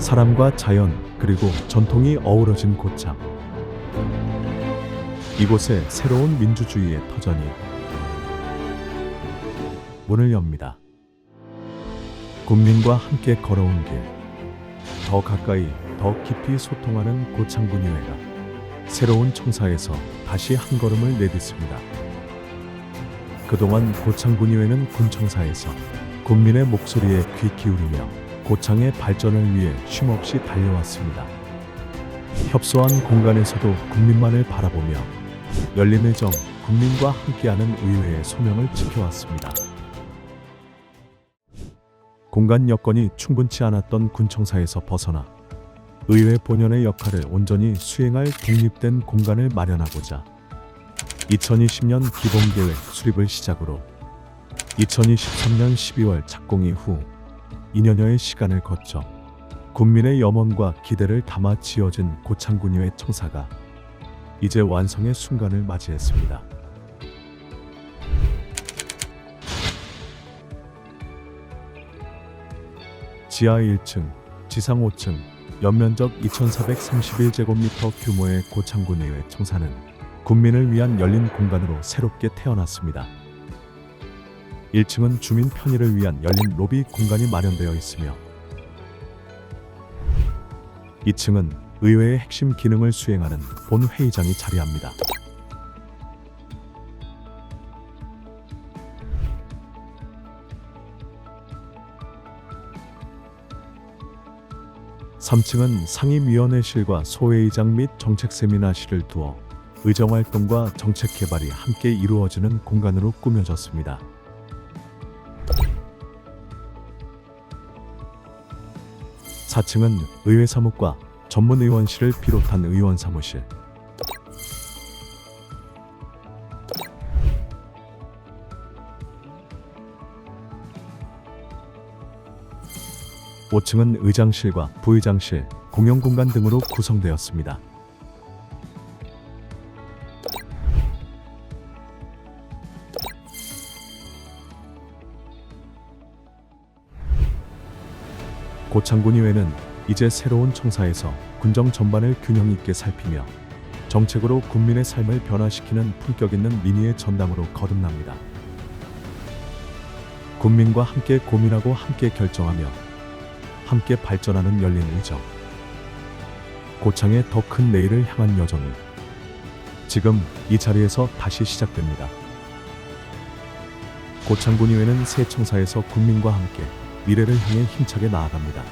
사람과 자연 그리고 전통이 어우러진 고창. 이곳에 새로운 민주주의의 터전이 문을 엽니다. 국민과 함께 걸어온 길, 더 가까이 더 깊이 소통하는 고창군의회가 새로운 청사에서 다시 한 걸음을 내딛습니다. 그동안 고창군의회는 군청사에서 국민의 목소리에 귀 기울이며 고창의 발전을 위해 쉼없이 달려왔습니다. 협소한 공간에서도 국민만을 바라보며 열린 의정, 국민과 함께하는 의회의 소명을 지켜왔습니다. 공간 여건이 충분치 않았던 군청사에서 벗어나 의회 본연의 역할을 온전히 수행할 독립된 공간을 마련하고자 2020년 기본계획 수립을 시작으로 2023년 12월 착공 이후 2년여의 시간을 거쳐 국민의 염원과 기대를 담아 지어진 고창군의회 청사가 이제 완성의 순간을 맞이했습니다. 지하 1층, 지상 5층, 연면적 2431제곱미터 규모의 고창군의회 청사는 국민을 위한 열린 공간으로 새롭게 태어났습니다. 1층은 주민 편의를 위한 열린 로비 공간이 마련되어 있으며 2층은 의회의 핵심 기능을 수행하는 본회의장이 자리합니다. (3층은) 상임위원회실과 소회의장 및 정책세미나실을 두어 의정활동과 정책개발이 함께 이루어지는 공간으로 꾸며졌습니다. (4층은) 의회 사무과 전문의원실을 비롯한 의원 사무실, (5층은) 의장실과 부의장실, 공용공간 등으로 구성되었습니다. 고창군의회는 이제 새로운 청사에서 군정 전반을 균형 있게 살피며 정책으로 국민의 삶을 변화시키는 품격 있는 민의의 전당으로 거듭납니다. 국민과 함께 고민하고 함께 결정하며 함께 발전하는 열린 의정. 고창의 더 큰 내일을 향한 여정이 지금 이 자리에서 다시 시작됩니다. 고창군의회는 새 청사에서 국민과 함께 미래를 향해 힘차게 나아갑니다.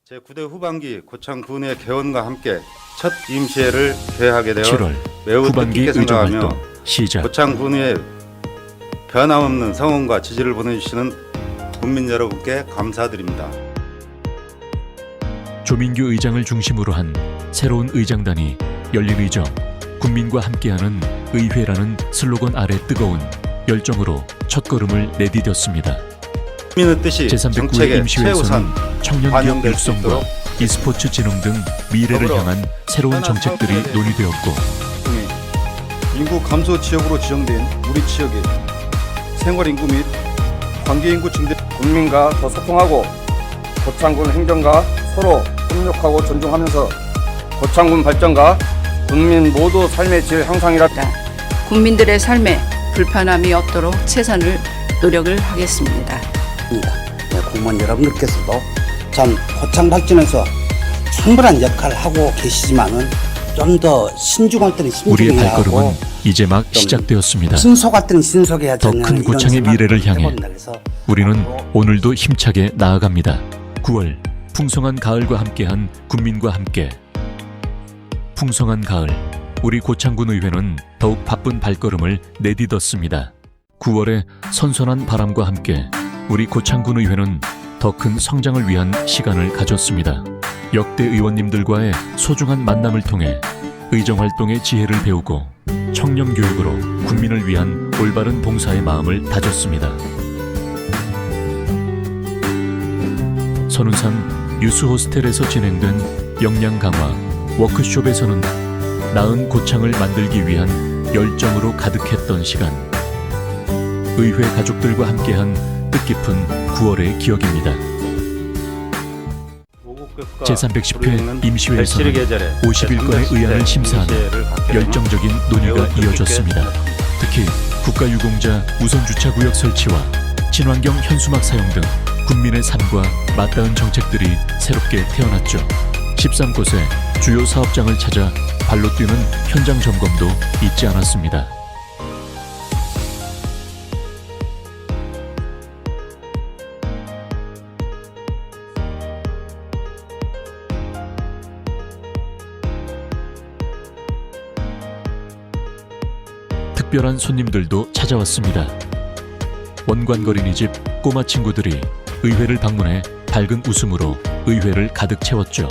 제9대 후반기 고창군의 개원과 함께 첫 임시회를 개회하게 되어 7월 매우 후반기 뜻깊게 생각하며 의정활동 시작. 고창군의 변함없는 성원과 지지를 보내주시는 국민 여러분께 감사드립니다. 조민규 의장을 중심으로 한 새로운 의장단이 열린 의정, 국민과 함께하는 의회라는 슬로건 아래 뜨거운 열정으로 첫걸음을 내디뎠습니다. 국민의 뜻이 제309회 정책의 임시회에서는 최우선 청년기업 반영될 수 육성과 있도록 e스포츠 진흥 등 미래를 더불어 향한 새로운 정책들이 논의되었고 인구 감소 지역으로 지정된 우리 지역의 생활인구 및 관계인구 증대, 국민과 더 소통하고 고창군 행정과 서로 협력하고 존중하면서 고창군 발전과 국민 모두 삶의 질 향상이라 국민들의 삶에 불편함이 없도록 최선을 노력을 하겠습니다. 공무원 여러분들께서도 참 고창 발전에서 충분한 역할을 하고 계시지만은 좀 더 신중할 때는 우리의 신중해야 하고 발걸음은 이제 막 시작되었습니다. 신속할 때는 신속해야 더 되는 큰 이런 고창의 생각을 미래를 향해 해본다. 그래서 우리는 오늘도 힘차게 나아갑니다. 9월 풍성한 가을과 함께한 국민과 함께. 풍성한 가을, 우리 고창군 의회는 더욱 바쁜 발걸음을 내딛었습니다. 9월의 선선한 바람과 함께 우리 고창군 의회는 더 큰 성장을 위한 시간을 가졌습니다. 역대 의원님들과의 소중한 만남을 통해 의정활동의 지혜를 배우고 청렴 교육으로 국민을 위한 올바른 봉사의 마음을 다졌습니다. 선운산 유스호스텔에서 진행된 역량 강화 워크숍에서는 나은 고창을 만들기 위한 열정으로 가득했던 시간. 의회 가족들과 함께한 뜻깊은 9월의 기억입니다. 제310회 임시회에서는 51건의 의안을 심사하며 열정적인 논의가 이어졌습니다. 특히 국가유공자 우선주차구역 설치와 친환경 현수막 사용 등 국민의 삶과 맞닿은 정책들이 새롭게 태어났죠. 13곳의 주요 사업장을 찾아 발로 뛰는 현장 점검도 잊지 않았습니다. 특별한 손님들도 찾아왔습니다. 원관거리니집 꼬마 친구들이 의회를 방문해 밝은 웃음으로 의회를 가득 채웠죠.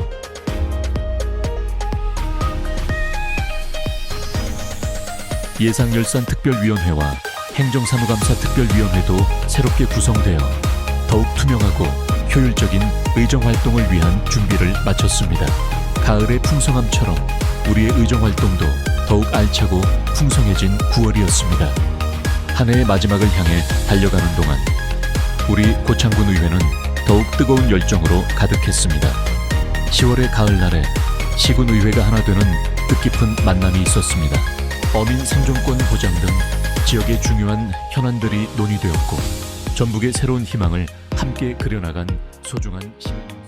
예상열산특별위원회와 행정사무감사 특별위원회도 새롭게 구성되어 더욱 투명하고 효율적인 의정활동을 위한 준비를 마쳤습니다. 가을의 풍성함처럼 우리의 의정활동도 더욱 알차고 풍성해진 9월이었습니다. 한 해의 마지막을 향해 달려가는 동안 우리 고창군 의회는 더욱 뜨거운 열정으로 가득했습니다. 10월의 가을날에 시군 의회가 하나 되는 뜻깊은 만남이 있었습니다. 어민 생존권 보장 등 지역의 중요한 현안들이 논의되었고 전북의 새로운 희망을 함께 그려나간 소중한 시간이었습니다.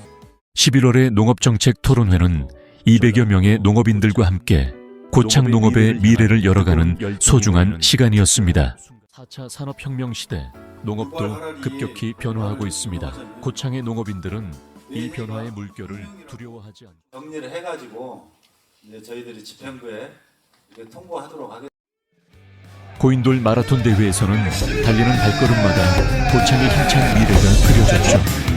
11월의 농업정책 토론회는 200여 명의 농업인들과 함께 고창 농업의 미래를 열어가는 소중한 시간이었습니다. 4차 산업혁명 시대 농업도 급격히 변화하고 있습니다. 고창의 농업인들은 이 변화의 물결을 두려워하지 않습니다. 정리를 해가지고 이제 저희들이 집행부에 통보하도록 하겠습니다. 고인돌 마라톤 대회에서는 달리는 발걸음마다 고창의 힘찬 미래가 그려졌죠.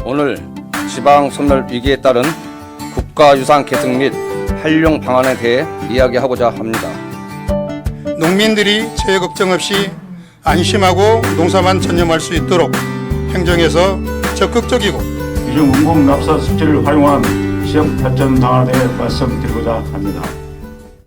오늘 지방소멸 위기에 따른 국가유산 계승 및 활용 방안에 대해 이야기하고자 합니다. 농민들이 재해 걱정 없이 안심하고 농사만 전념할 수 있도록 행정에서 적극적이고 이중운봉 납사 습지를 활용한 지역 발전 방안에 대해 말씀드리고자 합니다.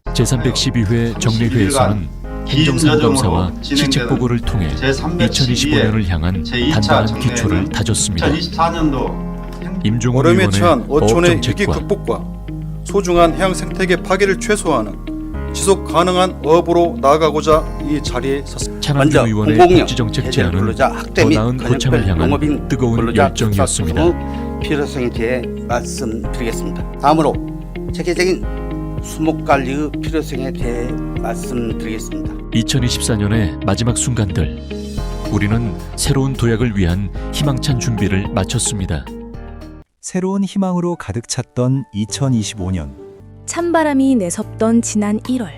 제312회 정례회에서는 행정사무감사와 시책보고를 통해 2025년을 향한 단단한 기초를 다졌습니다. 2024년도 임종훈 얼음에 의원의 처한 어촌의 위기 어업정책과 극복과 소중한 해양 생태계 파괴를 최소화하는 지속 가능한 어업으로 나아가고자 이 자리에 섰습니다. 먼저 찬한준 의원의 공공령, 복지정책 해제 제안은 근로자 더 학대 및 나은 고창을 근육별 향한 농업인 뜨거운 근로자 열정이었습니다. 특사 필요성에 대해 말씀드리겠습니다. 다음으로 체계적인 수목관리의 필요성에 대해 말씀드리겠습니다. 2024년의 마지막 순간들, 우리는 새로운 도약을 위한 희망찬 준비를 마쳤습니다. 새로운 희망으로 가득 찼던 2025년. 찬바람이 내섭던 지난 1월,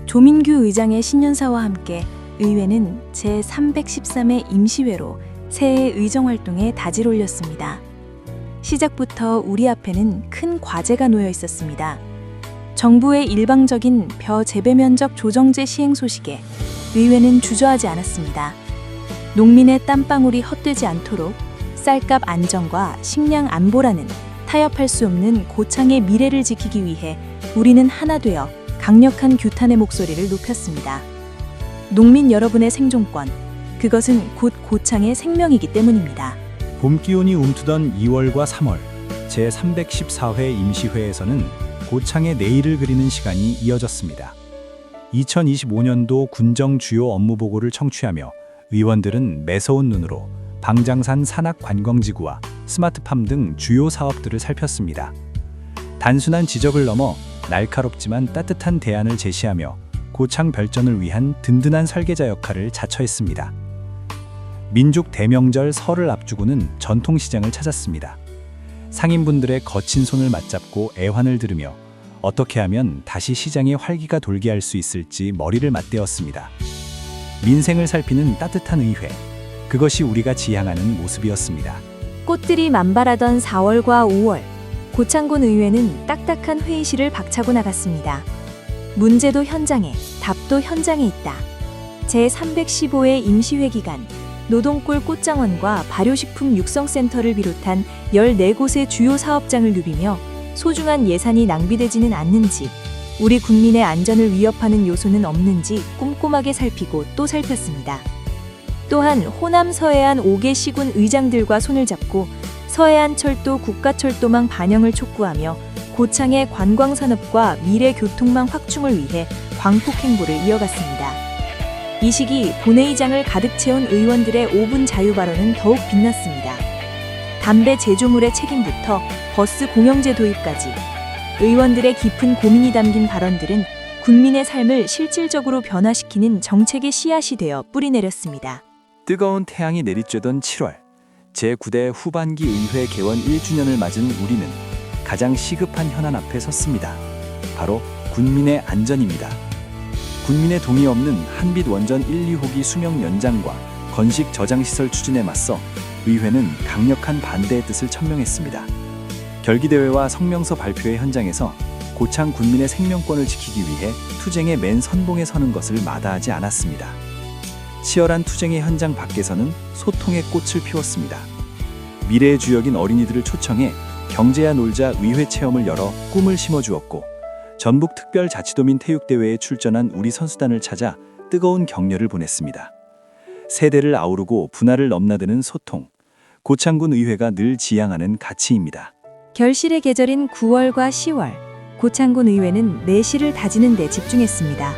조민규 의장의 신년사와 함께 의회는 제313회 임시회로 새해 의정활동에 다질 올렸습니다. 시작부터 우리 앞에는 큰 과제가 놓여 있었습니다. 정부의 일방적인 벼 재배 면적 조정제 시행 소식에 의회는 주저하지 않았습니다. 농민의 땀방울이 헛되지 않도록 쌀값 안정과 식량 안보라는 타협할 수 없는 고창의 미래를 지키기 위해 우리는 하나 되어 강력한 규탄의 목소리를 높였습니다. 농민 여러분의 생존권, 그것은 곧 고창의 생명이기 때문입니다. 봄 기온이 움트던 2월과 3월 제314회 임시회에서는 고창의 내일을 그리는 시간이 이어졌습니다. 2025년도 군정 주요 업무 보고를 청취하며 의원들은 매서운 눈으로 방장산 산악관광지구와 스마트팜 등 주요 사업들을 살폈습니다. 단순한 지적을 넘어 날카롭지만 따뜻한 대안을 제시하며 고창 발전을 위한 든든한 설계자 역할을 자처했습니다. 민족 대명절 설을 앞두고는 전통시장을 찾았습니다. 상인분들의 거친 손을 맞잡고 애환을 들으며 어떻게 하면 다시 시장의 활기가 돌게 할 수 있을지 머리를 맞대었습니다. 민생을 살피는 따뜻한 의회, 그것이 우리가 지향하는 모습이었습니다. 꽃들이 만발하던 4월과 5월, 고창군 의회는 딱딱한 회의실을 박차고 나갔습니다. 문제도 현장에, 답도 현장에 있다. 제315회 임시회 기간, 노동골 꽃장원과 발효식품 육성센터를 비롯한 14곳의 주요 사업장을 누비며 소중한 예산이 낭비되지는 않는지, 우리 국민의 안전을 위협하는 요소는 없는지 꼼꼼하게 살피고 또 살폈습니다. 또한 호남 서해안 5개 시군 의장들과 손을 잡고 서해안 철도 국가철도망 반영을 촉구하며 고창의 관광산업과 미래 교통망 확충을 위해 광폭 행보를 이어갔습니다. 이 시기 본회의장을 가득 채운 의원들의 5분 자유 발언은 더욱 빛났습니다. 담배 제조물의 책임부터 버스 공영제 도입까지 의원들의 깊은 고민이 담긴 발언들은 국민의 삶을 실질적으로 변화시키는 정책의 씨앗이 되어 뿌리내렸습니다. 뜨거운 태양이 내리쬐던 7월, 제9대 후반기 의회 개원 1주년을 맞은 우리는 가장 시급한 현안 앞에 섰습니다. 바로 군민의 안전입니다. 국민의 동의 없는 한빛 원전 1, 2호기 수명 연장과 건식 저장시설 추진에 맞서 의회는 강력한 반대의 뜻을 천명했습니다. 결기대회와 성명서 발표의 현장에서 고창 군민의 생명권을 지키기 위해 투쟁의 맨 선봉에 서는 것을 마다하지 않았습니다. 치열한 투쟁의 현장 밖에서는 소통의 꽃을 피웠습니다. 미래의 주역인 어린이들을 초청해 경제야 놀자 의회 체험을 열어 꿈을 심어주었고, 전북특별자치도민 태육대회에 출전한 우리 선수단을 찾아 뜨거운 격려를 보냈습니다. 세대를 아우르고 분화를 넘나드는 소통, 고창군 의회가 늘 지향하는 가치입니다. 결실의 계절인 9월과 10월, 고창군 의회는 내실을 다지는 데 집중했습니다.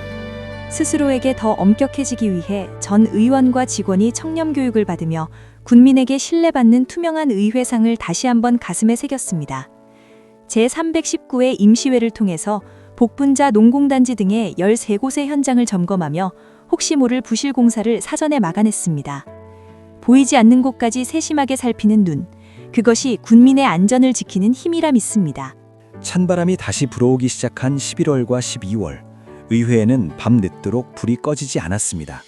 스스로에게 더 엄격해지기 위해 전 의원과 직원이 청렴 교육을 받으며 군민에게 신뢰받는 투명한 의회상을 다시 한번 가슴에 새겼습니다. 제319회 임시회를 통해서 복분자 농공단지 등의 13곳의 현장을 점검하며 혹시 모를 부실 공사를 사전에 막아냈습니다. 보이지 않는 곳까지 세심하게 살피는 눈, 그것이 군민의 안전을 지키는 힘이라 믿습니다. 찬바람이 다시 불어오기 시작한 11월과 12월, 의회에는 밤 늦도록 불이 꺼지지 않았습니다.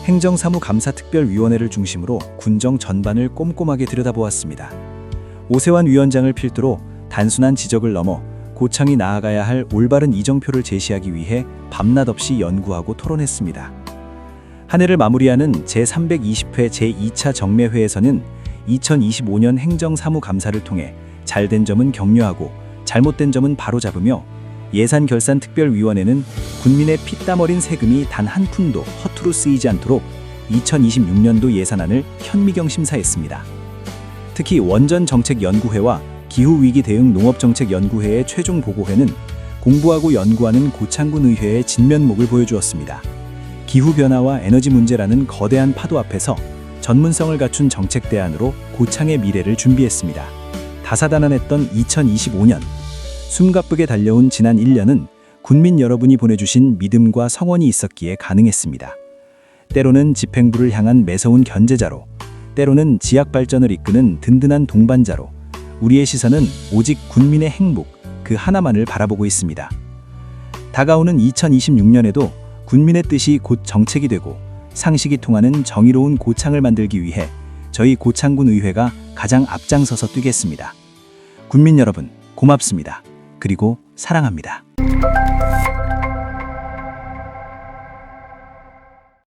행정사무감사특별위원회를 중심으로 군정 전반을 꼼꼼하게 들여다보았습니다. 오세환 위원장을 필두로 단순한 지적을 넘어 고창이 나아가야 할 올바른 이정표를 제시하기 위해 밤낮 없이 연구하고 토론했습니다. 한 해를 마무리하는 제320회 제2차 정례회에서는 2025년 행정사무감사를 통해 잘된 점은 격려하고 잘못된 점은 바로잡으며 예산결산특별위원회는 국민의 피땀 어린 세금이 단 한 푼도 허투루 쓰이지 않도록 2026년도 예산안을 현미경 심사했습니다. 특히 원전정책연구회와 기후위기 대응 농업정책연구회의 최종 보고회는 공부하고 연구하는 고창군 의회의 진면목을 보여주었습니다. 기후변화와 에너지 문제라는 거대한 파도 앞에서 전문성을 갖춘 정책 대안으로 고창의 미래를 준비했습니다. 다사다난했던 2025년, 숨가쁘게 달려온 지난 1년은 군민 여러분이 보내주신 믿음과 성원이 있었기에 가능했습니다. 때로는 집행부를 향한 매서운 견제자로, 때로는 지역 발전을 이끄는 든든한 동반자로 우리의 시선은 오직 군민의 행복 그 하나만을 바라보고 있습니다. 다가오는 2026년에도 군민의 뜻이 곧 정책이 되고 상식이 통하는 정의로운 고창을 만들기 위해 저희 고창군 의회가 가장 앞장서서 뛰겠습니다. 군민 여러분, 고맙습니다. 그리고 사랑합니다.